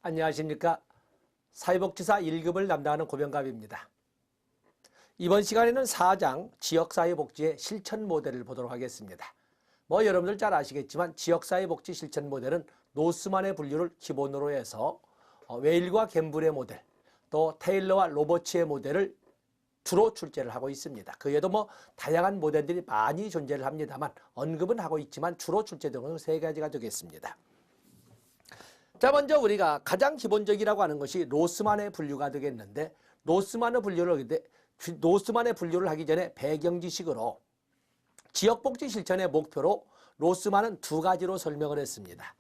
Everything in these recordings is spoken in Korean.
안녕하십니까. 사회복지사 1급을 담당하는 고병갑입니다. 이번 시간에는 4장 지역사회복지의 실천 모델을 보도록 하겠습니다. 여러분들 잘 아시겠지만 지역사회복지 실천 모델은 노스만의 분류를 기본으로 해서 웨일과 갬블의 모델, 또 테일러와 로버츠의 모델을 주로 출제를 하고 있습니다. 그 외에도 다양한 모델들이 많이 존재를 합니다만 언급은 하고 있지만 주로 출제되는 것은 3가지가 되겠습니다. 자, 먼저 우리가 가장 기본적이라고 하는 것이 로스만의 분류가 되겠는데, 노스만의 분류를 하기 전에 배경 지식으로 지역복지 실천의 목표로 로스만은 2가지로 설명을 했습니다.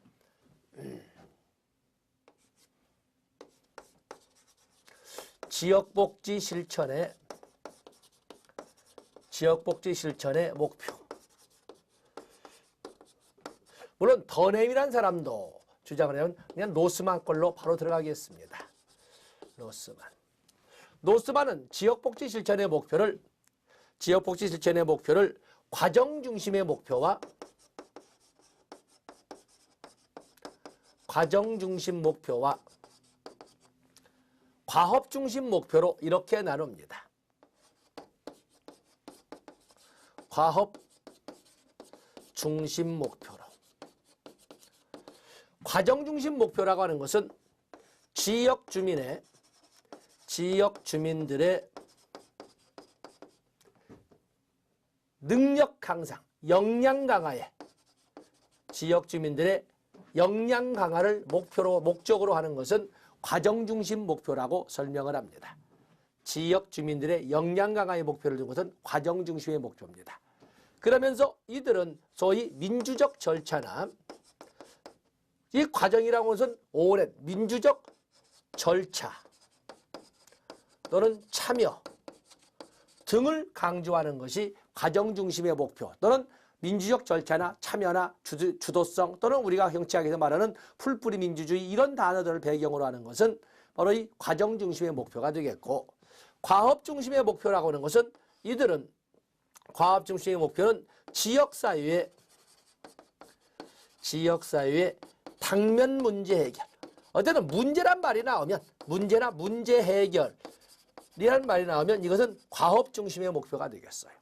지역복지 실천의 목표. 물론 더넴이라는 사람도 주장을 하면 그냥 노스만 걸로 바로 들어가겠습니다. 노스만은 지역복지 실천의 목표를 과정 중심의 목표와 과업 중심 목표로 이렇게 나눕니다. 과업 중심 목표로. 과정 중심 목표라고 하는 것은 지역 주민들의 능력 향상, 역량 강화에, 지역 주민들의 역량 강화를 목적으로 하는 것은 과정 중심 목표라고 설명을 합니다. 지역 주민들의 역량 강화의 목표를 둔 것은 과정 중심의 목표입니다. 그러면서 이들은 소위 민주적 절차나 이 과정이라고 하는 것은 오랜 민주적 절차 또는 참여 등을 강조하는 것이 과정 중심의 목표, 또는 민주적 절차나 참여나 주도성, 또는 우리가 정치학에서 말하는 풀뿌리 민주주의, 이런 단어들을 배경으로 하는 것은 바로 이 과정 중심의 목표가 되겠고, 과업 중심의 목표라고 하는 것은 과업 중심의 목표는 지역사회의 당면 문제 해결. 어쨌든 문제란 말이 나오면, 문제나 문제 해결이라는 말이 나오면 이것은 과업 중심의 목표가 되겠어요.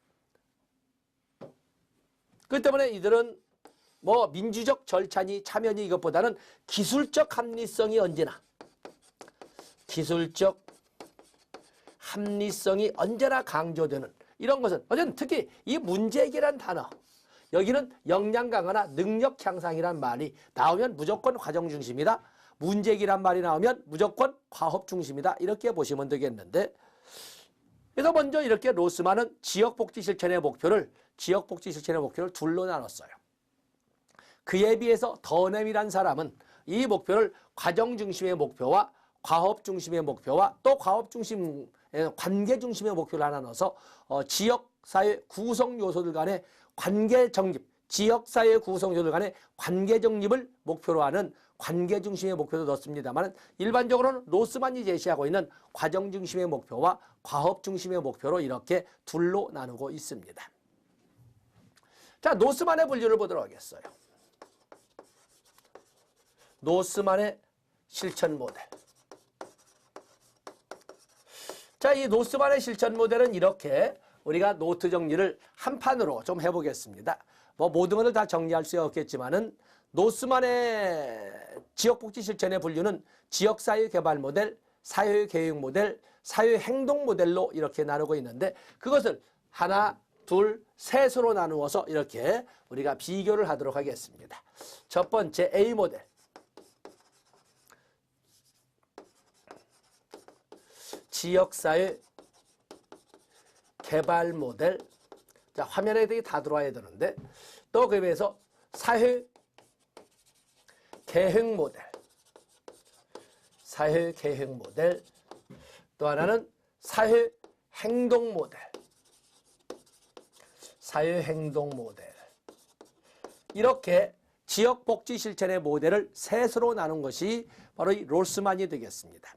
그 때문에 이들은 민주적 절차니 참여니 이것보다는 기술적 합리성이 언제나 강조되는 이런 것은, 어쨌든 특히 이 문제 해결이라는 단어, 여기는 역량 강화나 능력 향상이란 말이 나오면 무조건 과정 중심이다. 문제 해결이란 말이 나오면 무조건 과업 중심이다. 이렇게 보시면 되겠는데, 그래서 먼저 이렇게 로스만은 지역복지 실천의 목표를 둘로 나눴어요. 그에 비해서 더넴이란 사람은 이 목표를 과정 중심의 목표와 과업 중심의 목표와 또 과업 중심, 관계 중심의 목표를 하나 넣어서 지역사회 구성 요소들 간의 관계 정립, 지역사회 구성 요소들 간의 관계 정립을 목표로 하는 관계 중심의 목표도 넣습니다만, 일반적으로는 로스만이 제시하고 있는 과정 중심의 목표와 과업 중심의 목표로 이렇게 둘로 나누고 있습니다. 자, 노스만의 분류를 보도록 하겠어요. 노스만의 실천 모델. 자, 이 노스만의 실천 모델은 이렇게 우리가 노트 정리를 한 판으로 좀 해보겠습니다. 모든 것을 다 정리할 수 없겠지만은, 노스만의 지역복지 실천의 분류는 지역사회 개발 모델, 사회계획 모델, 사회행동 모델로 이렇게 나누고 있는데, 그것을 하나, 둘, 셋으로 나누어서 이렇게 우리가 비교를 하도록 하겠습니다. 첫 번째 A 모델. 지역사회 개발 모델. 자, 화면에 다 들어와야 되는데, 또 그에 비해서 사회 계획 모델. 또 하나는 사회 행동 모델. 이렇게 지역복지 실천의 모델을 셋으로 나눈 것이 바로 이 로스만이 되겠습니다.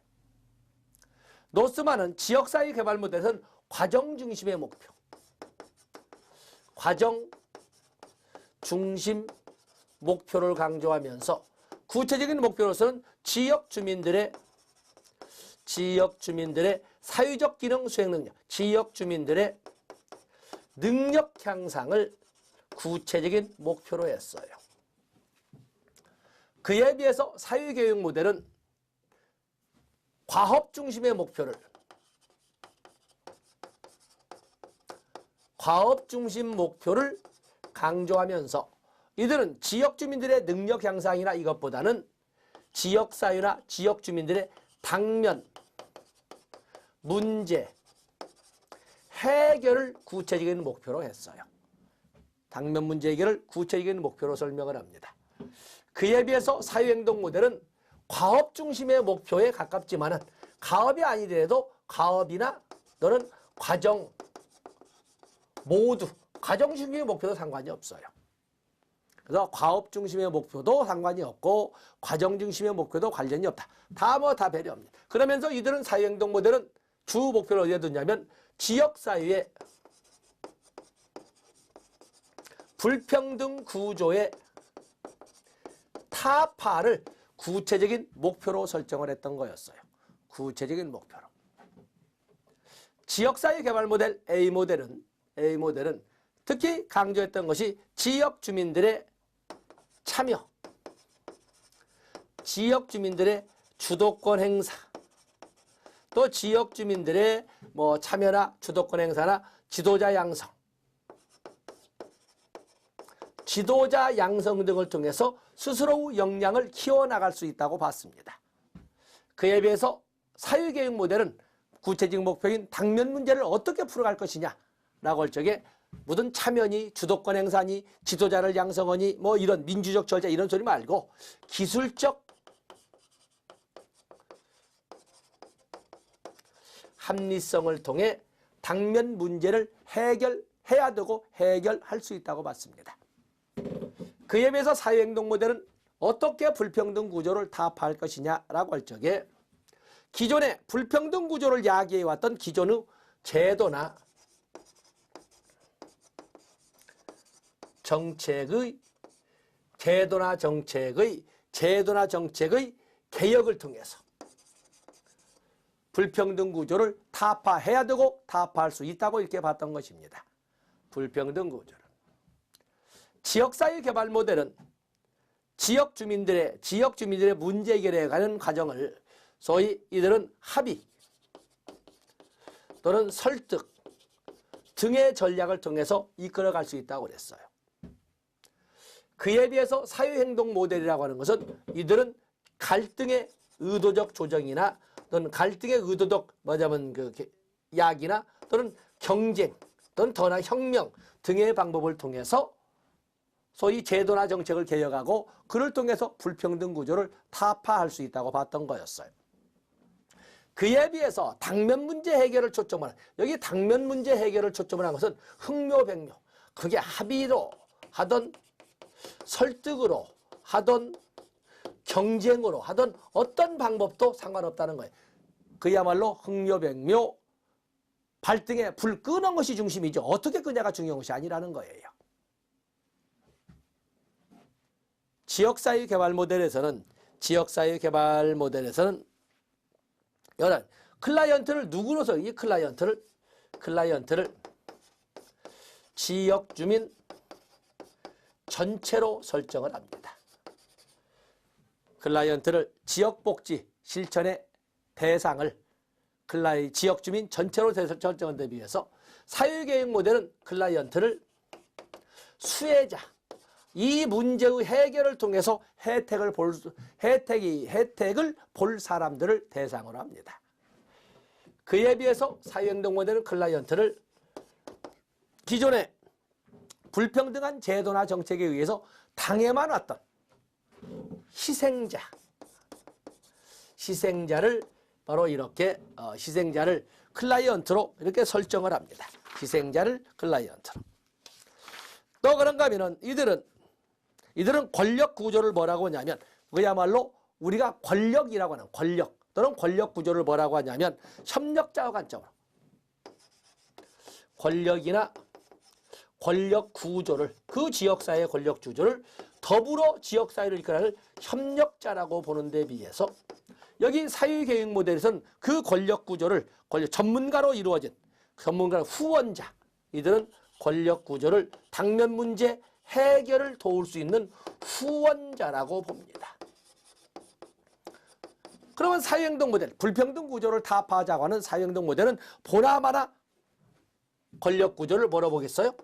노스만은 지역사회 개발 모델은 과정 중심의 목표, 과정 중심 목표를 강조하면서 구체적인 목표로서는 지역 주민들의 사회적 기능 수행 능력, 지역 주민들의 능력 향상을 구체적인 목표로 했어요. 그에 비해서 사회교육 모델은 과업 중심의 목표를 강조하면서 이들은 지역 주민들의 능력 향상이나 이것보다는 지역사회나 지역 주민들의 당면, 문제, 해결을 구체적인 목표로 했어요. 당면 문제 해결을 구체적인 목표로 설명을 합니다. 그에 비해서 사회행동 모델은 과업 중심의 목표에 가깝지만은 가업이 아니더라도 가업이나 또는 과정 모두 과정 중심의 목표도 상관이 없어요. 그래서 과업 중심의 목표도 상관이 없고 과정 중심의 목표도 관련이 없다. 다 배려합니다. 그러면서 이들은 사회행동 모델은 주 목표를 어디에 두냐면 지역사회의 불평등 구조의 타파를 구체적인 목표로 설정을 했던 거였어요. 구체적인 목표로. 지역사회 개발 모델 A 모델은 특히 강조했던 것이 지역 주민들의 참여, 지역 주민들의 주도권 행사, 또 지역 주민들의 참여나 주도권 행사나 지도자 양성 등을 통해서 스스로 역량을 키워나갈 수 있다고 봤습니다. 그에 비해서 사회교육 모델은 구체적 목표인 당면 문제를 어떻게 풀어갈 것이냐라고 할 적에 무슨 참여니 주도권 행사니 지도자를 양성하니 이런 민주적 절차 이런 소리 말고 기술적 합리성을 통해 당면 문제를 해결해야 되고 해결할 수 있다고 봤습니다. 그에 비해서 사회행동 모델은 어떻게 불평등 구조를 타파할 것이냐라고 할 적에 기존의 불평등 구조를 야기해왔던 기존의 제도나 정책의 개혁을 통해서 불평등 구조를 타파해야 되고 타파할 수 있다고 이렇게 봤던 것입니다. 불평등 구조를. 지역사회 개발 모델은 지역 주민들의 문제 해결에 가는 과정을 소위 이들은 합의 또는 설득 등의 전략을 통해서 이끌어갈 수 있다고 그랬어요. 그에 비해서 사회행동 모델이라고 하는 것은 이들은 갈등의 의도적 조정이나 또는 갈등의 의도적 야기나 또는 경쟁 또는 더나 혁명 등의 방법을 통해서 소위 제도나 정책을 개혁하고 그를 통해서 불평등 구조를 타파할 수 있다고 봤던 거였어요. 그에 비해서 당면 문제 해결을 초점을 여기 당면 문제 해결을 초점을 한 것은 흥묘백묘 그게 합의로 하던 설득으로 하던 경쟁으로 하던 어떤 방법도 상관없다는 거예요. 그야말로 흥묘백묘 발등에 불 끄는 것이 중심이죠. 어떻게 끄냐가 중요한 것이 아니라는 거예요. 지역사회 개발 모델에서는 여러 클라이언트를 누구로서 이 클라이언트를 지역 주민 전체로 설정을 합니다. 클라이언트를 지역복지 실천의 대상을 지역 주민 전체로 설정한 데 비해서 사회계획 모델은 클라이언트를 수혜자, 이 문제의 해결을 통해서 혜택을 볼 사람들을 대상으로 합니다. 그에 비해서 사회행동 모델은 클라이언트를 기존의 불평등한 제도나 정책에 의해서 당해만 왔던 희생자를 바로 이렇게 희생자를 클라이언트로 이렇게 설정을 합니다. 희생자를 클라이언트로. 또 그런가 하면은 이들은 권력 구조를 뭐라고 하냐면 그야말로 우리가 권력이라고 하는 권력 또는 권력 구조를 뭐라고 하냐면 협력자와 관점으로 권력이나 권력 구조를 그 지역사회의 권력 구조를 더불어 지역사회를 이끌어갈 협력자라고 보는 데 비해서 여기 사회계획 모델에서는 그 권력구조를 전문가로 이루어진 전문가 후원자, 이들은 권력구조를 당면 문제 해결을 도울 수 있는 후원자라고 봅니다. 그러면 사회행동 모델, 불평등 구조를 타파하자고 하는 사회행동 모델은 보나마나 권력구조를 뭐라 보겠어요?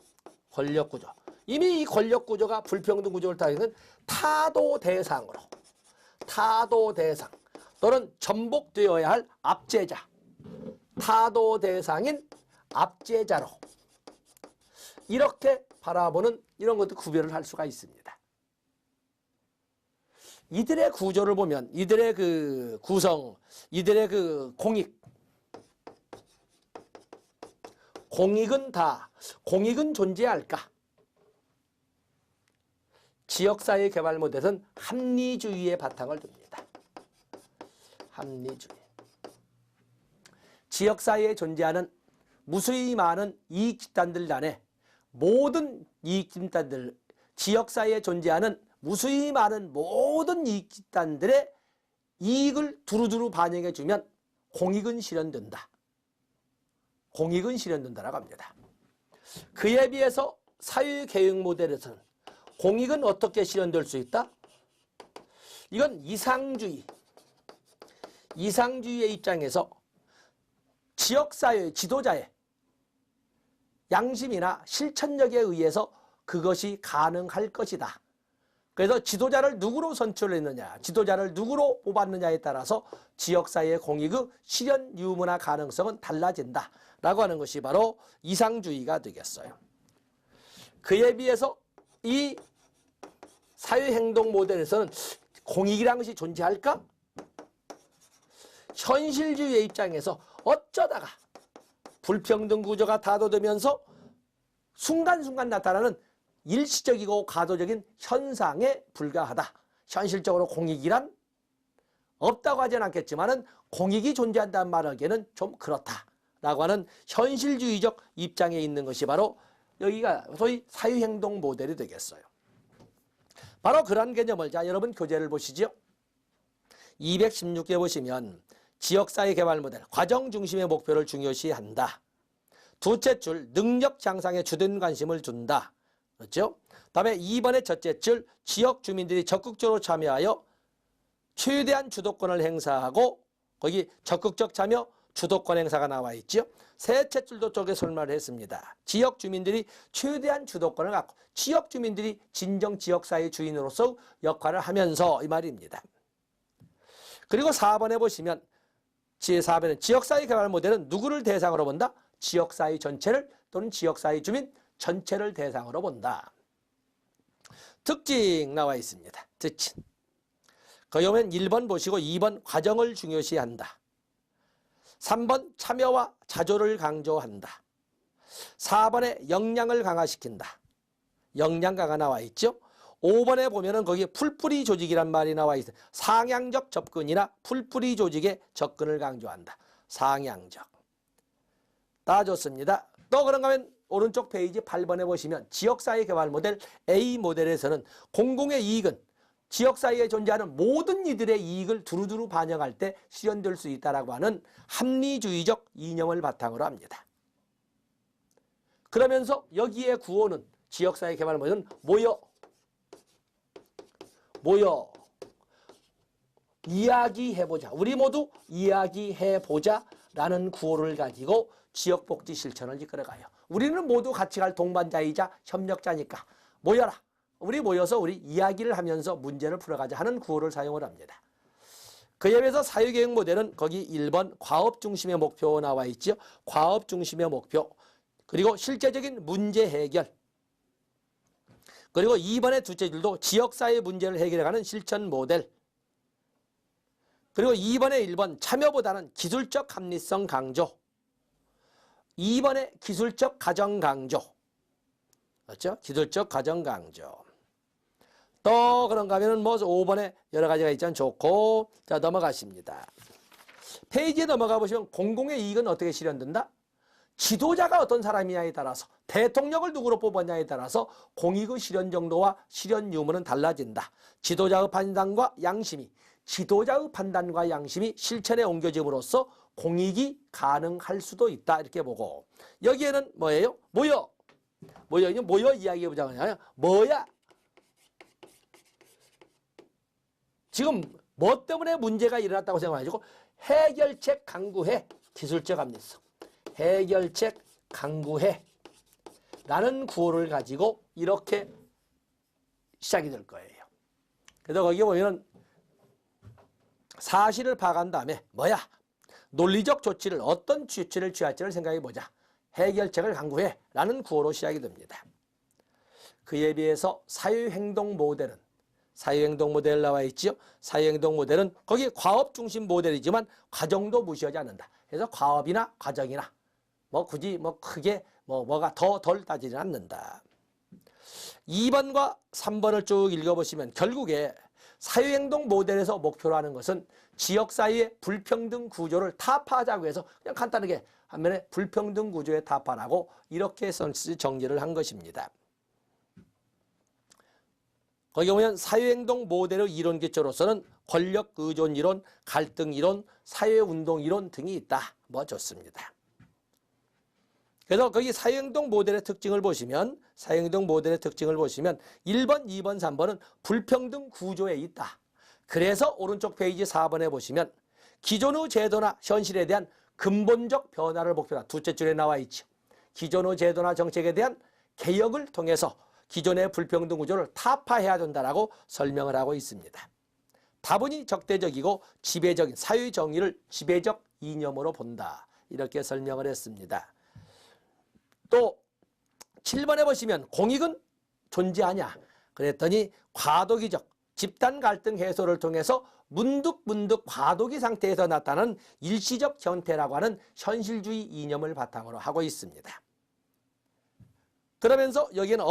권력구조. 이미 이 권력구조가 불평등 구조를 타는 타도 대상으로, 타도 대상 또는 전복되어야 할 압제자, 타도 대상인 압제자로 이렇게 바라보는 이런 것도 구별을 할 수가 있습니다. 이들의 구조를 보면 이들의 그 구성, 이들의 그 공익은 존재할까? 지역사회 개발 모델은 합리주의의 바탕을 둡니다. 합리주의. 지역사회에 존재하는 무수히 많은 이익집단들 간에 모든 이익집단들, 지역사회에 존재하는 무수히 많은 모든 이익집단들의 이익을 두루두루 반영해주면 공익은 실현된다. 공익은 실현된다라고 합니다. 그에 비해서 사회계획 모델에서는 공익은 어떻게 실현될 수 있다? 이건 이상주의의 입장에서 지역사회 지도자의 양심이나 실천력에 의해서 그것이 가능할 것이다. 그래서 지도자를 누구로 선출했느냐, 지도자를 누구로 뽑았느냐에 따라서 지역사회의 공익의 실현 유무나 가능성은 달라진다 라고 하는 것이 바로 이상주의가 되겠어요. 그에 비해서 이 사회행동 모델에서는 공익이라는 것이 존재할까? 현실주의의 입장에서 어쩌다가 불평등 구조가 다도되면서 순간순간 나타나는 일시적이고 과도적인 현상에 불과하다. 현실적으로 공익이란 없다고 하진 않겠지만은 공익이 존재한다는 말하기에는 좀 그렇다라고 하는 현실주의적 입장에 있는 것이 바로 여기가 소위 사회행동 모델이 되겠어요. 바로 그런 개념을 자 여러분 교재를 보시죠. 216개 보시면 지역사회 개발 모델 과정 중심의 목표를 중요시한다. 두째 줄 능력 향상에 주된 관심을 준다. 그렇죠? 다음에 2번의 첫째 줄 지역 주민들이 적극적으로 참여하여 최대한 주도권을 행사하고 거기 적극적 참여 주도권 행사가 나와 있죠. 셋째 줄도 쪽에 설명을 했습니다. 지역 주민들이 최대한 주도권을 갖고 지역 주민들이 진정 지역사회 주인으로서 역할을 하면서 이 말입니다. 그리고 4번에 보시면 4번은 지역사회 개발 모델은 누구를 대상으로 본다? 지역사회 전체를 또는 지역사회 주민 전체를 대상으로 본다. 특징 나와 있습니다. 특징. 거기 보면 1번 보시고 2번 과정을 중요시한다. 3번 참여와 자조를 강조한다. 4번에 역량을 강화시킨다. 역량 강화 나와 있죠. 5번에 보면은 거기에 풀뿌리 조직이란 말이 나와 있어요. 상향적 접근이나 풀뿌리 조직의 접근을 강조한다. 상향적. 다 좋습니다. 또 그런가 하면 오른쪽 페이지 8번에 보시면 지역사회 개발 모델 A 모델에서는 공공의 이익은 지역사회에 존재하는 모든 이들의 이익을 두루두루 반영할 때 실현될 수 있다라고 하는 합리주의적 이념을 바탕으로 합니다. 그러면서 여기에 구호는 지역사회 개발 모델은 모여 이야기해보자. 우리 모두 이야기해보자 라는 구호를 가지고 지역복지 실천을 이끌어가요. 우리는 모두 같이 갈 동반자이자 협력자니까 모여라. 우리 모여서 우리 이야기를 하면서 문제를 풀어가자 하는 구호를 사용을 합니다. 그에 비해서 사회계획 모델은 거기 1번 과업 중심의 목표 나와 있죠. 과업 중심의 목표. 그리고 실제적인 문제 해결. 그리고 2번의 두째 줄도 지역사회 문제를 해결해가는 실천 모델. 그리고 2번의 1번 참여보다는 기술적 합리성 강조. 2번의 기술적 가정 강조. 그렇죠? 기술적 가정 강조. 또 그런가 하면은 뭐 5번에 여러 가지가 있잖아요. 좋고. 자, 넘어가십니다. 페이지에 넘어가 보시면 공공의 이익은 어떻게 실현된다? 지도자가 어떤 사람이냐에 따라서 대통령을 누구로 뽑았냐에 따라서 공익의 실현 정도와 실현 유무는 달라진다. 지도자의 판단과 양심이 실천에 옮겨짐으로써 공익이 가능할 수도 있다. 이렇게 보고 여기에는 뭐예요? 모여 이야기해보자. 뭐야? 지금 뭐 때문에 문제가 일어났다고 생각하시고 해결책 강구해. 기술적 합리성. 해결책 강구해. 라는 구호를 가지고 이렇게 시작이 될 거예요. 그래서 거기에 보면 사실을 파악한 다음에 뭐야? 논리적 조치를 어떤 조치를 취할지를 생각해보자. 해결책을 강구해. 라는 구호로 시작이 됩니다. 그에 비해서 사회행동 모델은 사회행동 모델 나와 있죠. 사회행동 모델은 거기 과업 중심 모델이지만 과정도 무시하지 않는다. 그래서 과업이나 과정이나 뭐 굳이 뭐 크게 뭐가 더 덜 따지지 않는다. 2번과 3번을 쭉 읽어보시면 결국에 사회행동 모델에서 목표로 하는 것은 지역사회의 불평등 구조를 타파하자고 해서 그냥 간단하게 한면에 불평등 구조의 타파라고 이렇게 정리를 한 것입니다. 거기 보면 사회행동 모델의 이론 기초로서는 권력 의존 이론, 갈등 이론, 사회운동 이론 등이 있다. 뭐 좋습니다. 그래서 거기 사회행동 모델의 특징을 보시면 1번, 2번, 3번은 불평등 구조에 있다. 그래서 오른쪽 페이지 4번에 보시면 기존의 제도나 현실에 대한 근본적 변화를 목표로 둘째 줄에 나와 있죠. 기존의 제도나 정책에 대한 개혁을 통해서 기존의 불평등 구조를 타파해야 된다라고 설명을 하고 있습니다. 다분히 적대적이고 지배적인 사회 정의를 지배적 이념으로 본다. 이렇게 설명을 했습니다. 또 7번에 보시면 공익은 존재하냐? 그랬더니 과도기적 집단 갈등 해소를 통해서 문득문득 과도기 상태에서 나타나는 일시적 형태라고 하는 현실주의 이념을 바탕으로 하고 있습니다. 그러면서 여기는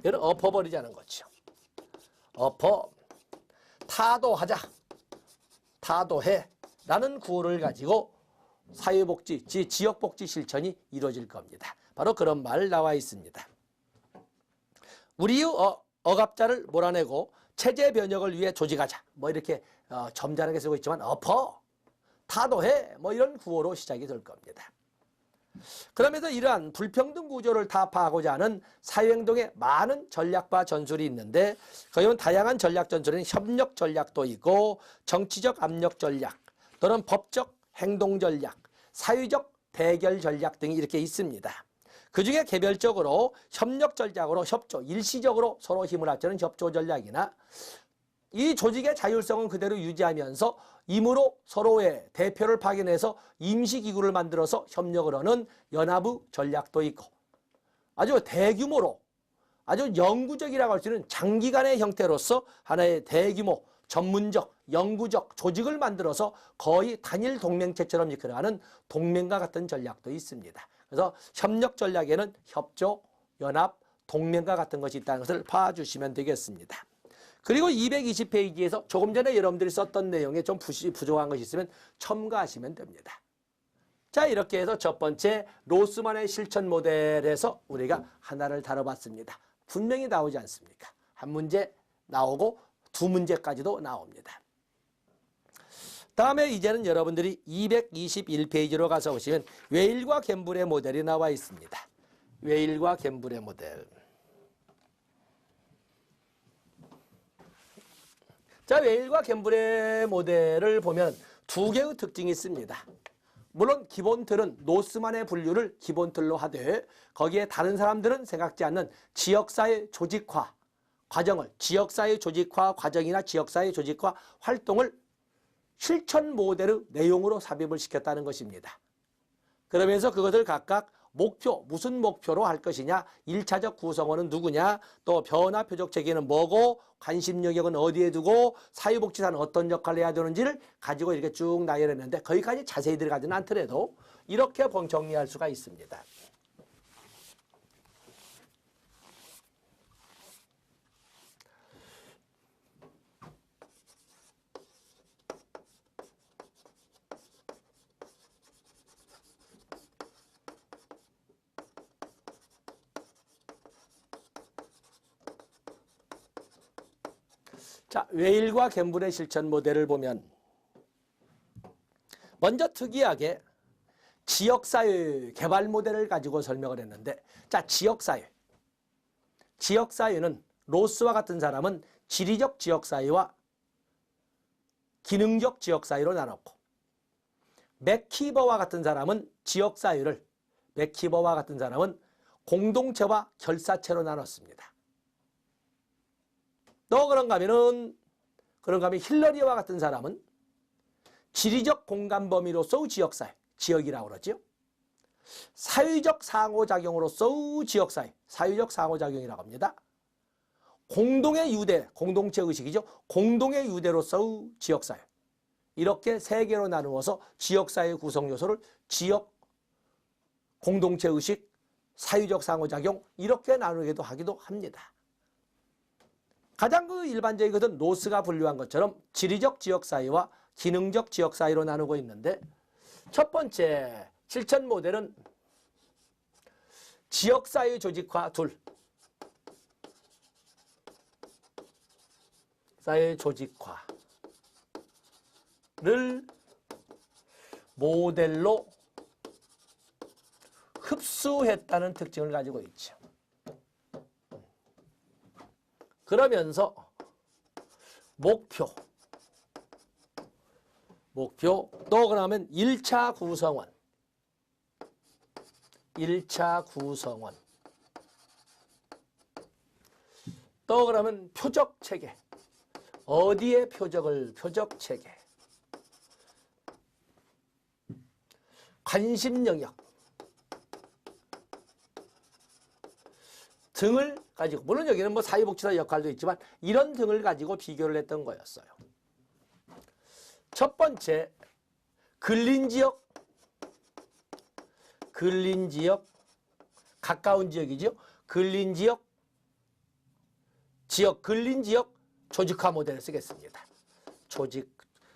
얘는 엎어버리자는 거죠. 타도하자, 타도해 라는 구호를 가지고 사회복지, 지역복지 실천이 이루어질 겁니다. 바로 그런 말 나와 있습니다. 우리의 억압자를 몰아내고 체제 변혁을 위해 조직하자. 뭐 이렇게 점잖게 쓰고 있지만 타도해 뭐 이런 구호로 시작이 될 겁니다. 그러면서 이러한 불평등 구조를 타파하고자 하는 사회행동에 많은 전략과 전술이 있는데 거기는 다양한 전략 전술에는 협력 전략도 있고 정치적 압력 전략 또는 법적 행동 전략, 사회적 대결 전략 등이 이렇게 있습니다. 그중에 개별적으로 협력 전략으로 협조, 일시적으로 서로 힘을 합치는 협조 전략이나 이 조직의 자율성은 그대로 유지하면서 임으로 서로의 대표를 파견해서 임시기구를 만들어서 협력을 하는 연합의 전략도 있고 아주 대규모로 아주 영구적이라고 할 수 있는 장기간의 형태로서 하나의 대규모 전문적, 영구적 조직을 만들어서 거의 단일 동맹체처럼 이끌어가는 동맹과 같은 전략도 있습니다. 그래서 협력 전략에는 협조, 연합, 동맹과 같은 것이 있다는 것을 봐주시면 되겠습니다. 그리고 220페이지에서 조금 전에 여러분들이 썼던 내용에 좀 부족한 것이 있으면 첨가하시면 됩니다. 자, 이렇게 해서 첫 번째 로스만의 실천 모델에서 우리가 하나를 다뤄봤습니다. 분명히 나오지 않습니까? 한 문제 나오고 두 문제까지도 나옵니다. 다음에 이제는 여러분들이 221페이지로 가서 보시면 웨일과 갬블의 모델이 나와 있습니다. 웨일과 갬블의 모델. 자, 웨일과 갬블의 모델을 보면 두 개의 특징이 있습니다. 물론 기본 틀은 노스만의 분류를 기본 틀로 하되 거기에 다른 사람들은 생각지 않는 지역사회 조직화 과정을 지역사회 조직화 과정이나 지역사회 조직화 활동을 실천 모델의 내용으로 삽입을 시켰다는 것입니다. 그러면서 그것을 각각 목표, 무슨 목표로 할 것이냐, 1차적 구성원은 누구냐, 또 변화 표적 체계는 뭐고, 관심 영역은 어디에 두고, 사회복지사는 어떤 역할을 해야 되는지를 가지고 이렇게 쭉 나열했는데 거기까지 자세히 들어가지는 않더라도 이렇게 정리할 수가 있습니다. 자, 웨일과 갬블의 실천 모델을 보면 먼저 특이하게 지역사회 개발 모델을 가지고 설명을 했는데, 자, 지역사회는 로스와 같은 사람은 지리적 지역사회와 기능적 지역사회로 나눴고, 맥키버와 같은 사람은 맥키버와 같은 사람은 공동체와 결사체로 나눴습니다. 또 그런가 하면 힐러리와 같은 사람은 지리적 공간 범위로서의 지역사회, 지역이라고 그러죠. 사회적 상호작용으로서의 지역사회, 사회적 상호작용이라고 합니다. 공동의 유대, 공동체 의식이죠. 공동의 유대로서의 지역사회. 이렇게 세 개로 나누어서 지역사회 구성 요소를 지역, 공동체 의식, 사회적 상호작용 이렇게 나누기도 하기도 합니다. 가장 일반적인 것은 로스가 분류한 것처럼 지리적 지역사회와 기능적 지역사회로 나누고 있는데, 첫 번째 실천 모델은 지역사회 조직화 사회 조직화를 모델로 흡수했다는 특징을 가지고 있죠. 그러면서 목표 또 그러면 1차 구성원 또 그러면 표적 체계, 어디에 표적 체계, 관심 영역 등을 가지고, 물론 여기는 사회복지사 역할도 있지만 이런 등을 가지고 비교를 했던 거였어요. 첫 번째, 근린지역, 가까운 지역이죠. 근린지역 조직화 모델을 쓰겠습니다.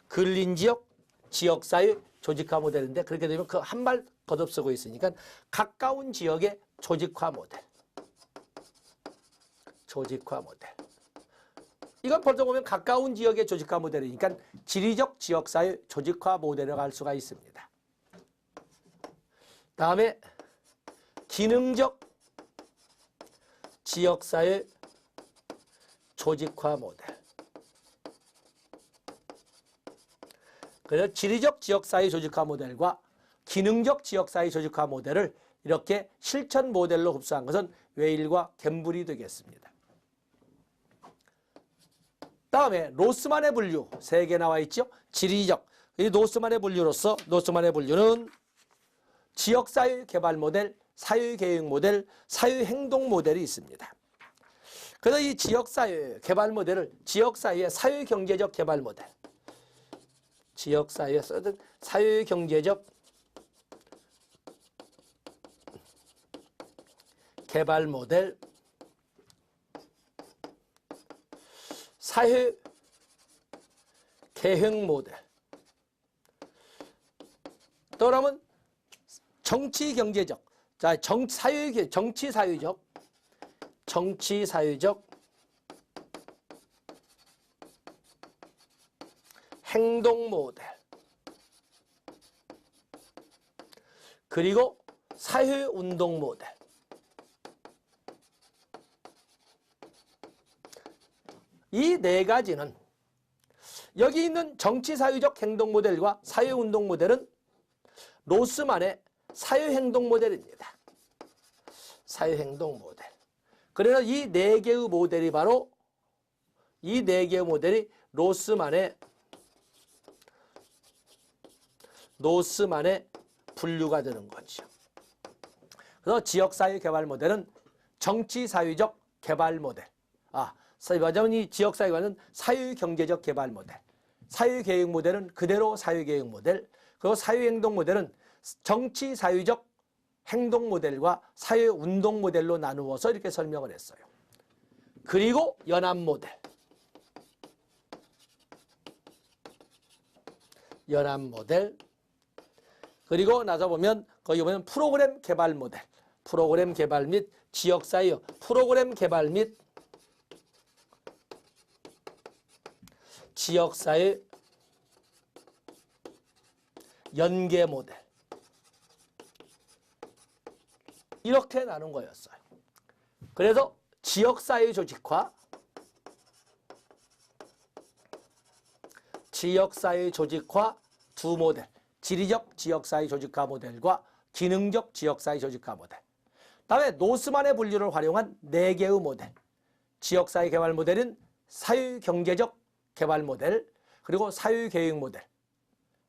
근린지역 지역사회 조직화 모델인데, 그렇게 되면 그 한 말 거듭 쓰고 있으니까 가까운 지역의 조직화 모델. 이건 벌써 보면 가까운 지역의 조직화 모델이니까 지리적 지역사회 조직화 모델을 갈 수가 있습니다. 다음에 기능적 지역사회 조직화 모델. 그래서 지리적 지역사회 조직화 모델과 기능적 지역사회 조직화 모델을 이렇게 실천 모델로 흡수한 것은 웨일과 갬블이 되겠습니다. 다음에 로스만의 분류 3개 나와 있죠. 지리적, 이 노스만의 분류는 지역사회 개발 모델, 사회계획 모델, 사회행동 모델이 있습니다. 그래서 이 지역사회 개발 모델을 지역사회의 사회경제적 개발 모델, 지역사회에 쓰는 사회경제적 개발 모델, 사회 계획 모델, 또 그러면 정치 경제적, 자, 정치 사회적 행동 모델, 그리고 사회 운동 모델. 이 네 가지는, 여기 있는 정치사회적 행동 모델과 사회운동 모델은 로스만의 사회행동 모델입니다. 사회행동 모델. 그래서 이 네 개의 모델이 바로, 이 네 개의 모델이 로스만의 분류가 되는 거죠. 그래서 지역사회 개발 모델은 정치사회적 개발 모델. 맞으면 이 지역사회과는 사회경제적 개발 모델, 사회계획 모델은 그대로 사회계획 모델, 그리고 사회행동 모델은 정치사회적 행동 모델과 사회운동 모델로 나누어서 이렇게 설명을 했어요. 그리고 연합 모델, 그리고 나서 보면 거기 보면 프로그램 개발 모델, 프로그램 개발 및 지역사회, 프로그램 개발 및 지역사회 연계 모델. 이렇게 나눈 거였어요. 그래서 지역사회 조직화, 지역사회 조직화 두 모델, 지리적 지역사회 조직화 모델과 기능적 지역사회 조직화 모델. 다음에 노스만의 분류를 활용한 4개의 모델. 지역사회 개발 모델은 사회경제적 개발 모델, 그리고 사회계획 모델,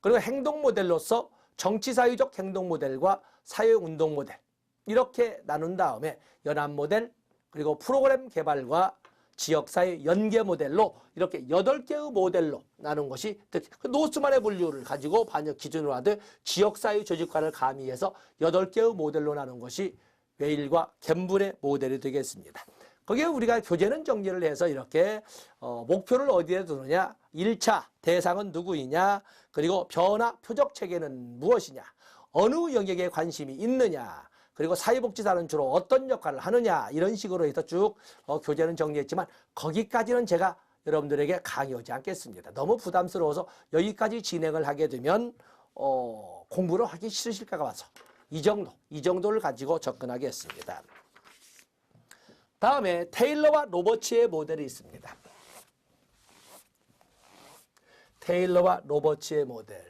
그리고 행동 모델로서 정치사회적 행동 모델과 사회운동 모델. 이렇게 나눈 다음에 연합 모델, 그리고 프로그램 개발과 지역사회 연계 모델로 이렇게 8개의 모델로 나눈 것이 노스만의 분류를 가지고 반영 기준으로 하되 지역사회 조직화를 가미해서 8개의 모델로 나눈 것이 웨일과 갬블의 모델이 되겠습니다. 거기에 우리가 교재는 정리를 해서 이렇게 목표를 어디에 두느냐, 1차 대상은 누구이냐, 그리고 변화 표적 체계는 무엇이냐, 어느 영역에 관심이 있느냐, 그리고 사회복지사는 주로 어떤 역할을 하느냐, 이런 식으로 해서 쭉 교재는 정리했지만 거기까지는 제가 여러분들에게 강요하지 않겠습니다. 너무 부담스러워서 여기까지 진행을 하게 되면 공부를 하기 싫으실까 봐서 이 정도를 가지고 접근하겠습니다. 다음에 테일러와 로버츠의 모델이 있습니다. 테일러와 로버츠의 모델.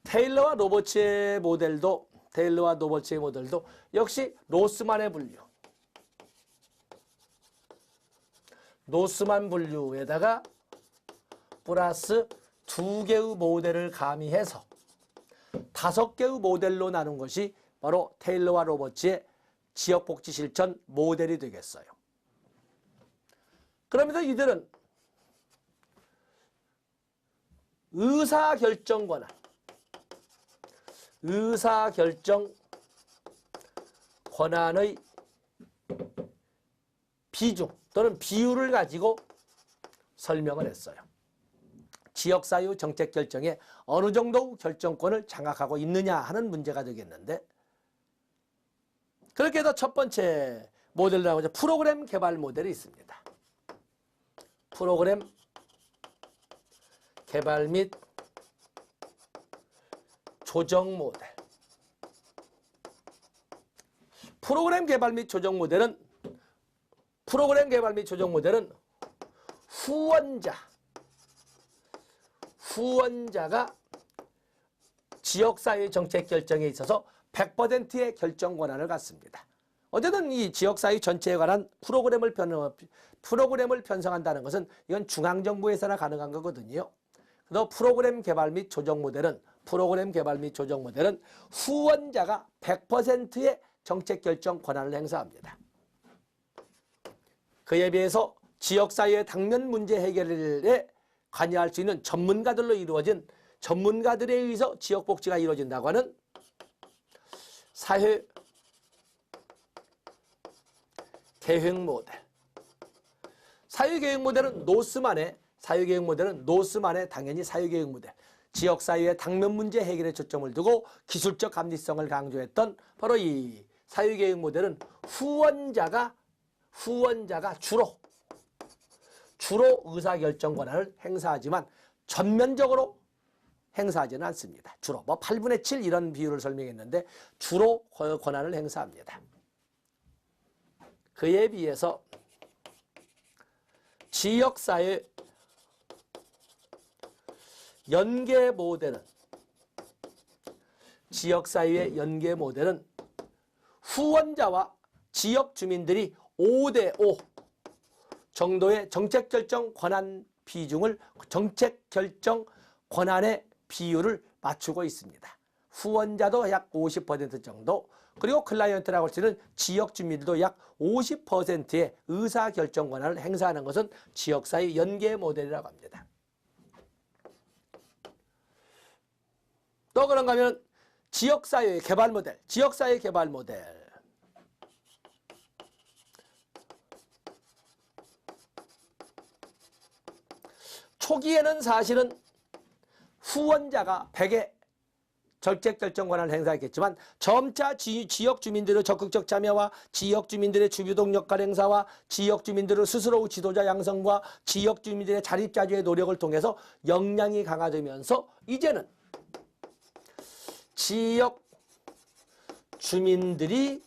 테일러와 로버츠의 모델도 역시 노스만의 분류. 노스만 분류에다가 플러스 2개의 모델을 가미해서 5개의 모델로 나눈 것이 바로 테일러와 로버츠의 지역복지 실천 모델이 되겠어요. 그러면서 이들은 의사결정 권한의 비중 또는 비율을 가지고 설명을 했어요. 지역사회 정책 결정에 어느 정도 결정권을 장악하고 있느냐 하는 문제가 되겠는데, 그렇게 해서 첫 번째 모델이라고 하죠. 프로그램 개발 모델이 있습니다. 프로그램 개발 및 조정 모델. 프로그램 개발 및 조정 모델은 후원자가 지역사회 정책 결정에 있어서 100%의 결정 권한을 갖습니다. 어쨌든 이 지역사회 전체에 관한 프로그램을 편성한다는 것은 이건 중앙정부에서나 가능한 거거든요. 그래서 프로그램 개발 및 조정 모델은 후원자가 100%의 정책 결정 권한을 행사합니다. 그에 비해서 지역사회의 당면 문제 해결에 관여할 수 있는 전문가들에 의해서 지역복지가 이루어진다고 하는 사회계획 모델. 사회계획 모델은 노스만의 당연히 사회계획 모델. 지역사회의 당면 문제 해결에 초점을 두고 기술적 합리성을 강조했던 바로 이 사회계획 모델은 후원자가 주로 의사결정 권한을 행사하지만 전면적으로 행사하지는 않습니다. 주로 8분의 7 이런 비율을 설명했는데 주로 권한을 행사합니다. 그에 비해서 지역사회 연계 모델은 후원자와 지역 주민들이 5대5 정도의 정책결정 권한의 비율을 맞추고 있습니다. 후원자도 약 50% 정도, 그리고 클라이언트라고 할 수 있는 지역 주민들도 약 50%의 의사결정 권한을 행사하는 것은 지역사회 연계 모델이라고 합니다. 또 그런가 하면 지역사회 개발 모델. 초기에는 사실은 후원자가 100의 정책 결정 권한을 행사했겠지만 점차 지역 주민들의 적극적 참여와 지역 주민들의 주도적 역할 행사와 지역 주민들의 스스로 지도자 양성과 지역 주민들의 자립자주의 노력을 통해서 역량이 강화되면서 이제는 지역 주민들이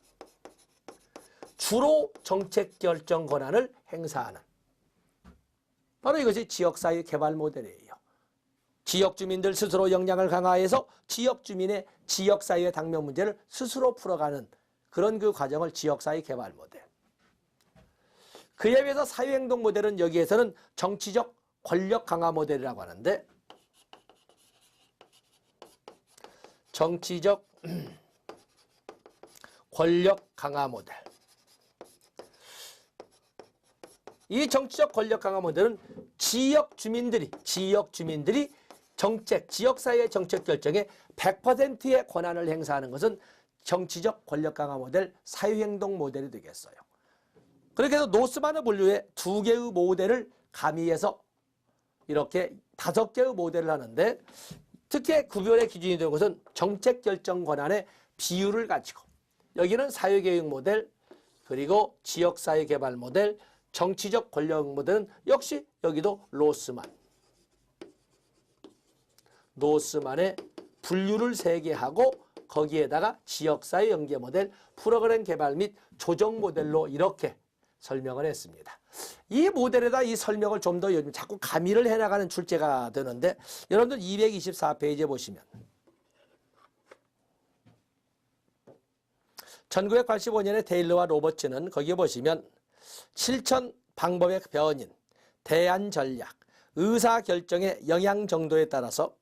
주로 정책 결정 권한을 행사하는 바로 이것이 지역사회 개발 모델이에요. 지역 주민들 스스로 역량을 강화해서 지역 주민의 지역사회의 당면 문제를 스스로 풀어가는 그런 그 과정을 지역사회 개발 모델. 그에 비해서 사회행동 모델은 여기에서는 정치적 권력 강화 모델이라고 하는데 정치적 권력 강화 모델. 이 정치적 권력 강화 모델은 지역 주민들이 지역사회의 정책 결정에 100%의 권한을 행사하는 것은 정치적 권력 강화 모델, 사회행동 모델이 되겠어요. 그렇게 해서 노스만의 분류에 2개의 모델을 가미해서 이렇게 5개의 모델을 하는데 특히 구별의 기준이 되는 것은 정책 결정 권한의 비율을 가지고 여기는 사회계획 모델, 그리고 지역사회 개발 모델, 정치적 권력 모델은 역시 여기도 노스만의 분류를 3개 하고 거기에다가 지역사회 연계 모델, 프로그램 개발 및 조정 모델로 이렇게 설명을 했습니다. 이 모델에다 이 설명을 좀 더 요즘 자꾸 가미를 해나가는 출제가 되는데 여러분들 224페이지에 보시면 1985년에 테일러와 로버츠는 거기에 보시면 실천 방법의 변인, 대안 전략, 의사결정의 영향 정도에 따라서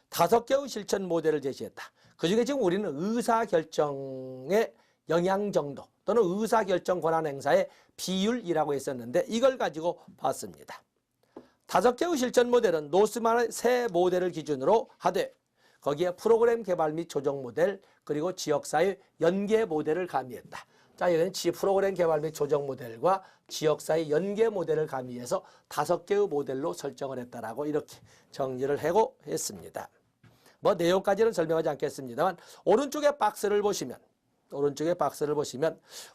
5개의 실천 모델을 제시했다. 그중에 지금 우리는 의사결정의 영향 정도 또는 의사결정 권한 행사의 비율이라고 했었는데 이걸 가지고 봤습니다. 5개의 실천 모델은 노스만의 세 모델을 기준으로 하되 거기에 프로그램 개발 및 조정 모델 그리고 지역사회 연계 모델을 가미했다. 자, 이거는 프로그램 개발 및 조정 모델과 지역사회 연계 모델을 가미해서 5개의 모델로 설정을 했다라고 이렇게 정리를 하고 했습니다. 뭐 내용까지는 설명하지 않겠습니다만 오른쪽에 박스를 보시면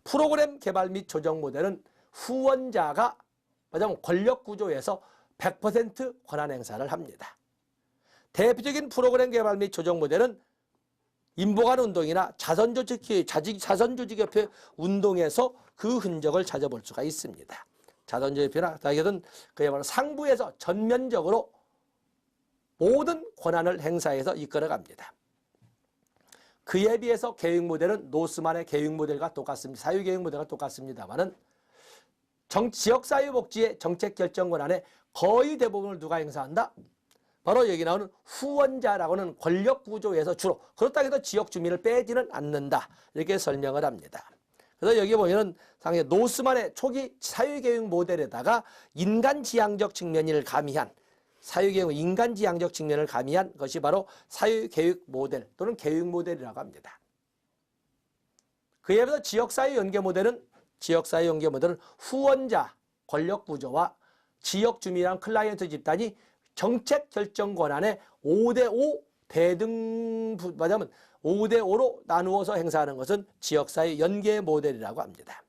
프로그램 개발 및 조정 모델은 후원자가 말하자면 권력 구조에서 100% 권한 행사를 합니다. 대표적인 프로그램 개발 및 조정 모델은 인보관 운동이나 자선조직협회 운동에서 그 흔적을 찾아볼 수가 있습니다. 자선조직협회나 다이든 그야말로 상부에서 전면적으로 모든 권한을 행사해서 이끌어갑니다. 그에 비해서 계획 모델은 노스만의 계획 모델과 똑같습니다. 사유계획 모델과 똑같습니다만은 지역사회복지의 정책 결정 권한의 거의 대부분을 누가 행사한다? 바로 여기 나오는 후원자라고는 권력 구조에서 주로 그렇다고 해서 지역 주민을 빼지는 않는다. 이렇게 설명을 합니다. 그래서 여기 보면은 상당히 노스만의 초기 사회계획 모델에다가 인간지향적 측면을 가미한 사회계획 인간지향적 측면을 가미한 것이 바로 사회계획 모델 또는 계획 모델이라고 합니다. 그에 비해서 지역사회 연계 모델은 후원자 권력 구조와 지역 주민이란 클라이언트 집단이 정책 결정 권한의 5대5 말하자면 5대5로 나누어서 행사하는 것은 지역사회 연계 모델이라고 합니다.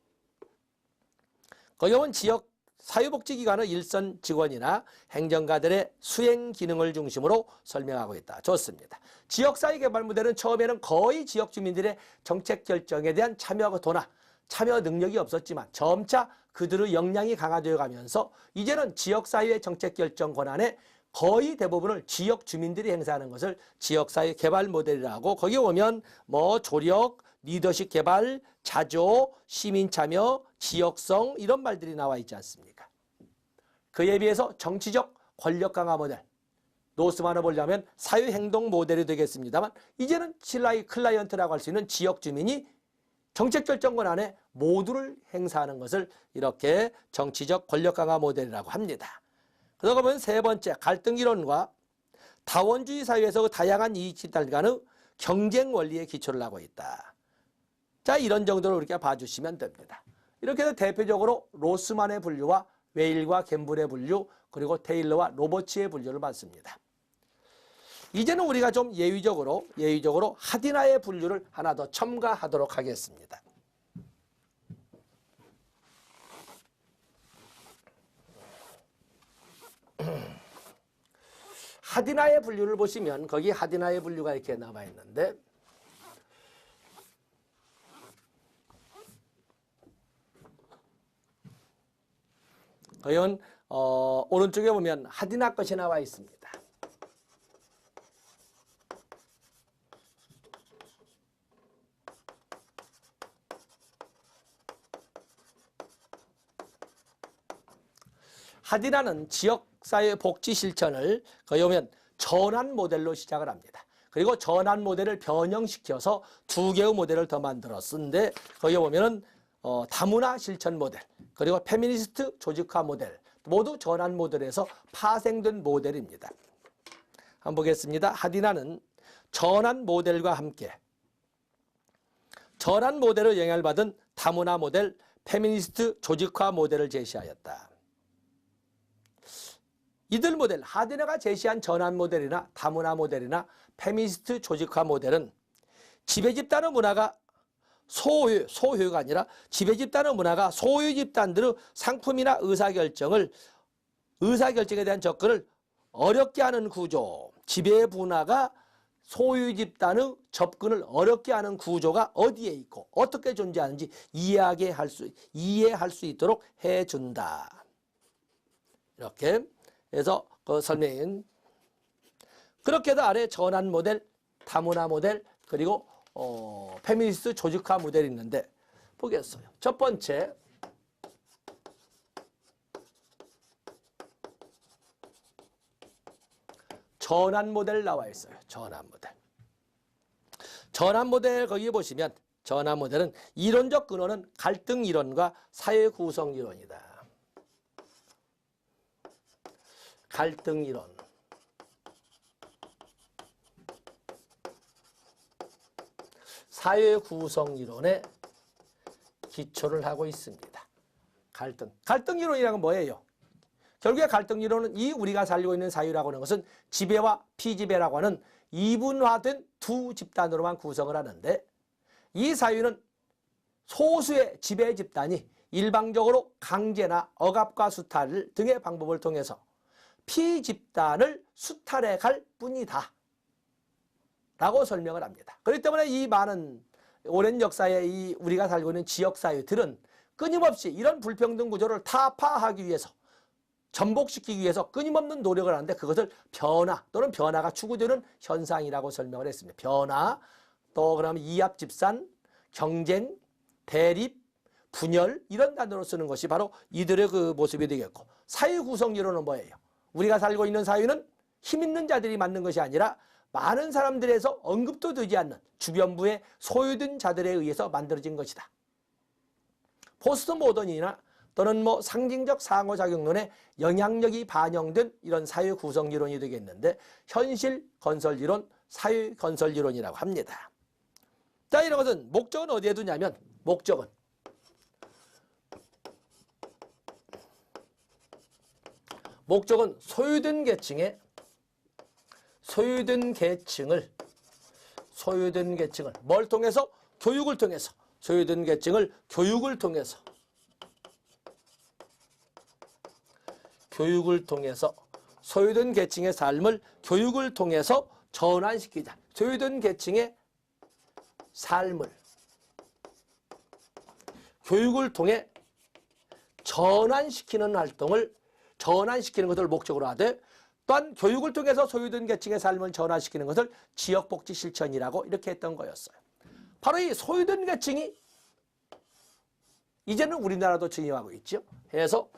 거기 보면 지역 사회복지기관의 일선 직원이나 행정가들의 수행 기능을 중심으로 설명하고 있다. 좋습니다. 지역사회 개발 모델은 처음에는 거의 지역 주민들의 정책 결정에 대한 참여도나 참여 능력이 없었지만 점차 그들의 역량이 강화되어 가면서 이제는 지역사회의 정책 결정 권한의 거의 대부분을 지역 주민들이 행사하는 것을 지역사회 개발 모델이라고 거기 보면 뭐 조력, 리더십 개발, 자조, 시민참여, 지역성 이런 말들이 나와 있지 않습니까? 그에 비해서 정치적 권력 강화 모델, 노스만을 보려면 사회행동 모델이 되겠습니다만 이제는 클라이언트라고 할 수 있는 지역 주민이 정책 결정 권한에 모두를 행사하는 것을 이렇게 정치적 권력 강화 모델이라고 합니다. 그러다 보면 세 번째 갈등 이론과 다원주의 사회에서 다양한 이익집단 간의 경쟁 원리에 기초를 하고 있다. 자, 이런 정도로 우리가 봐주시면 됩니다. 이렇게 해서 대표적으로 로스만의 분류와 웨일과 갬블의 분류 그리고 테일러와 로버츠의 분류를 봤습니다. 이제는 우리가 좀 예의적으로 하디나의 분류를 하나 더 첨가하도록 하겠습니다. 하디나의 분류를 보시면 거기 하디나의 분류가 이렇게 나와 있는데 과연 오른쪽에 보면 하디나 것이 나와 있습니다. 하디나는 지역사회 복지 실천을 거기 보면 전환 모델로 시작을 합니다. 그리고 전환 모델을 변형시켜서 두 개의 모델을 더 만들어 쓴데 거기 보면은 다문화 실천 모델 그리고 페미니스트 조직화 모델 모두 전환 모델에서 파생된 모델입니다. 한번 보겠습니다. 하디나는 전환 모델과 함께 전환 모델의 영향을 받은 다문화 모델, 페미니스트 조직화 모델을 제시하였다. 이들 모델, 하디나가 제시한 전환 모델이나 다문화 모델이나 페미니스트 조직화 모델은 지배집단의 문화가 소유가 아니라 지배집단의 문화가 소유 집단들의 상품이나 의사결정에 대한 접근을 어렵게 하는 구조, 지배 문화가 소유 집단의 접근을 어렵게 하는 구조가 어디에 있고 어떻게 존재하는지 이해할 수 있도록 해준다. 이렇게 해서 그 설명인 그렇게 해서 아래 전환 모델, 다문화 모델 그리고 페미니스트 조직화 모델이 있는데 보겠어요. 첫 번째 전환 모델 나와 있어요. 전환 모델. 전환 모델 거기 보시면 전환 모델은 이론적 근원은 갈등 이론과 사회 구성 이론이다. 갈등 이론. 사회 구성 이론에 기초를 하고 있습니다. 갈등 이론이라는 건 뭐예요? 결국에 갈등 이론은 이 우리가 살고 있는 사회라고 하는 것은 지배와 피지배라고 하는 이분화된 두 집단으로만 구성을 하는데 이 사회는 소수의 지배 집단이 일방적으로 강제나 억압과 수탈 등의 방법을 통해서 피집단을 수탈해 갈 뿐이다 라고 설명을 합니다. 그렇기 때문에 이 많은 오랜 역사의 이 우리가 살고 있는 지역사회들은 끊임없이 이런 불평등 구조를 타파하기 위해서 전복시키기 위해서 끊임없는 노력을 하는데 그것을 변화 또는 변화가 추구되는 현상이라고 설명을 했습니다. 변화, 또 그러면 이합집산, 경쟁, 대립, 분열 이런 단어로 쓰는 것이 바로 이들의 그 모습이 되겠고 사회 구성 이론은 뭐예요? 우리가 살고 있는 사회는 힘 있는 자들이 만든 것이 아니라 많은 사람들에서 언급도 되지 않는 주변부의 소유된 자들에 의해서 만들어진 것이다. 포스트 모던이나 또는 상징적 상호작용론의 영향력이 반영된 이런 사회 구성 이론이 되겠는데 현실 건설 이론, 사회 건설 이론이라고 합니다. 자, 이런 것은 목적은 어디에 두냐면 목적은 소유된 계층을 뭘 통해서? 교육을 통해서 소유된 계층을 교육을 통해서 소유된 계층의 삶을 교육을 통해서 전환시키자. 소유된 계층의 삶을 교육을 통해 전환시키는 활동을 전환시키는 것을 목적으로 하되 또한 교육을 통해서 소유된 계층의 삶을 전환시키는 것을 지역복지 실천이라고 이렇게 했던 거였어요. 바로 이 소유된 계층이 이제는 우리나라도 증여하고 있죠. 해서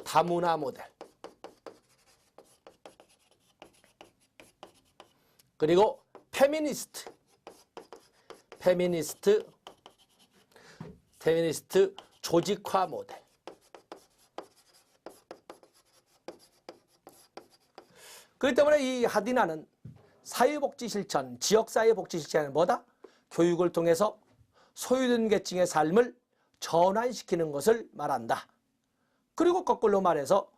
다문화 모델 그리고 페미니스트 조직화 모델 그렇기 때문에 이 하디나는 사회복지 실천, 지역사회복지 실천은 뭐다? 교육을 통해서 소유된 계층의 삶을 전환시키는 것을 말한다. 그리고 거꾸로 말해서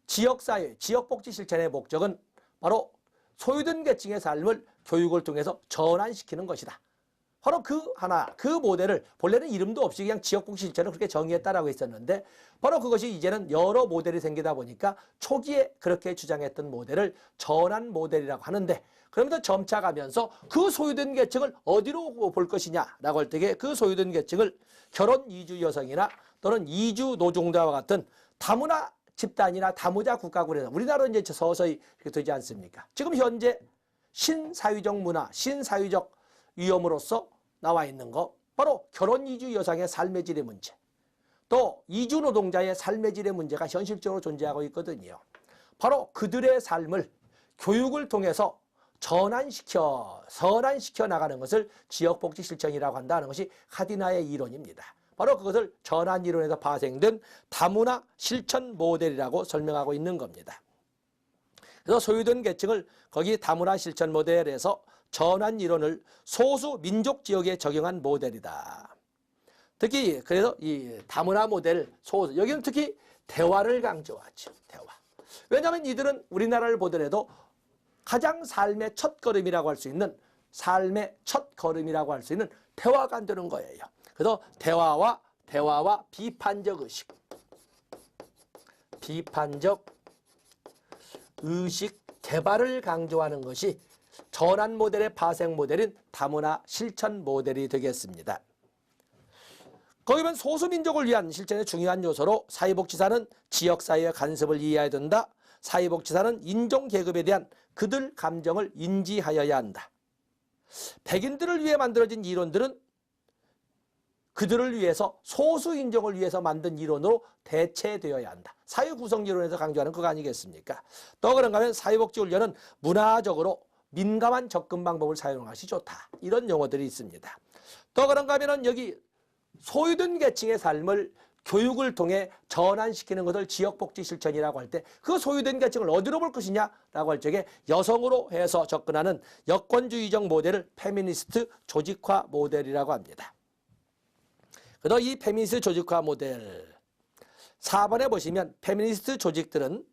지역사회, 지역복지 실천의 목적은 바로 소유된 계층의 삶을 교육을 통해서 전환시키는 것이다. 바로 그 모델을 본래는 이름도 없이 그냥 지역복지 실천을 그렇게 정의했다라고 했었는데 바로 그것이 이제는 여러 모델이 생기다 보니까 초기에 그렇게 주장했던 모델을 전환 모델이라고 하는데 그러면서 점차 가면서 그 소유된 계층을 어디로 볼 것이냐라고 할 때에 그 소유된 계층을 결혼 이주 여성이나 또는 이주 노동자와 같은 다문화 집단이나 다문화 국가군에서 우리나라는 이제 서서히 이렇게 되지 않습니까? 지금 현재 신사회적 문화, 신사회적 위험으로서 나와 있는 거 바로 결혼 이주 여성의 삶의 질의 문제 또 이주 노동자의 삶의 질의 문제가 현실적으로 존재하고 있거든요. 바로 그들의 삶을 교육을 통해서 전환시켜 나가는 것을 지역복지 실천이라고 한다는 것이 카디나의 이론입니다. 바로 그것을 전환 이론에서 파생된 다문화 실천 모델이라고 설명하고 있는 겁니다. 그래서 소유된 계층을 거기 다문화 실천 모델에서 전환 이론을 소수 민족 지역에 적용한 모델이다. 특히 그래서 이 다문화 모델 소수 여기는 특히 대화를 강조하죠. 대화. 왜냐하면 이들은 우리나라를 보더라도 가장 삶의 첫걸음이라고 할 수 있는 대화가 안 되는 거예요. 그래서 대화와 비판적 의식 개발을 강조하는 것이 전환 모델의 파생 모델인 다문화 실천 모델이 되겠습니다. 거기면 소수민족을 위한 실천의 중요한 요소로 사회복지사는 지역사회의 간섭을 이해해야 된다. 사회복지사는 인종계급에 대한 그들 감정을 인지하여야 한다. 백인들을 위해 만들어진 이론들은 그들을 위해서 소수인종을 위해서 만든 이론으로 대체되어야 한다. 사회구성이론에서 강조하는 그거 아니겠습니까? 또 그런가 하면 사회복지훈련은 문화적으로 민감한 접근 방법을 사용하는 것이 좋다. 이런 용어들이 있습니다. 또 그런가 하면 여기 소유된 계층의 삶을 교육을 통해 전환시키는 것을 지역복지 실천이라고 할 때 그 소유된 계층을 어디로 볼 것이냐라고 할 적에 여성으로 해서 접근하는 여권주의적 모델을 페미니스트 조직화 모델이라고 합니다. 그래서 이 페미니스트 조직화 모델 4번에 보시면 페미니스트 조직들은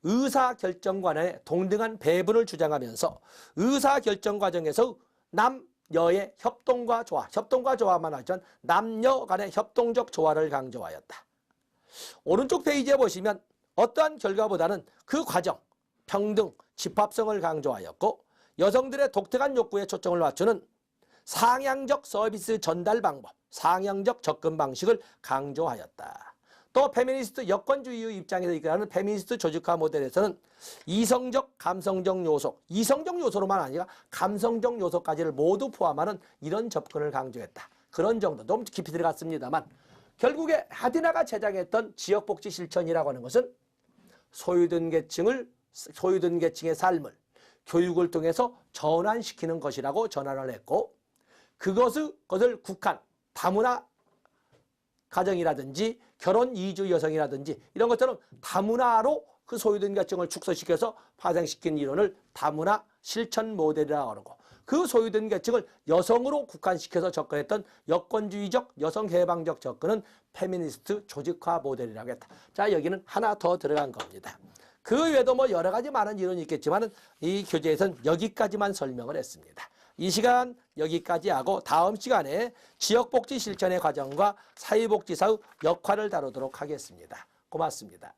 의사결정관의 동등한 배분을 주장하면서 의사결정 과정에서 남녀의 협동과 조화만 하지만 남녀 간의 협동적 조화를 강조하였다. 오른쪽 페이지에 보시면 어떠한 결과보다는 그 과정, 평등, 집합성을 강조하였고 여성들의 독특한 욕구에 초점을 맞추는 상향적 서비스 전달 방법, 상향적 접근 방식을 강조하였다. 또 페미니스트 여권주의의 입장에서 이끌어가는 페미니스트 조직화 모델에서는 이성적, 감성적 요소, 이성적 요소로만 아니라 감성적 요소까지를 모두 포함하는 이런 접근을 강조했다. 그런 정도, 너무 깊이 들어갔습니다만 결국에 하디나가 제작했던 지역복지 실천이라고 하는 것은 소유된 계층의 삶을 교육을 통해서 전환시키는 것이라고 전환을 했고 그것을 국한, 다문화 가정이라든지 결혼 이주 여성이라든지 이런 것처럼 다문화로 그 소유된 계층을 축소시켜서 파생시킨 이론을 다문화 실천 모델이라고 하고 그 소유된 계층을 여성으로 국한시켜서 접근했던 여권주의적 여성해방적 접근은 페미니스트 조직화 모델이라고 했다. 자, 여기는 하나 더 들어간 겁니다. 그 외에도 뭐 여러 가지 많은 이론이 있겠지만 이 교재에서는 여기까지만 설명을 했습니다. 이 시간 여기까지 하고 다음 시간에 지역복지 실천의 과정과 사회복지사의 역할을 다루도록 하겠습니다. 고맙습니다.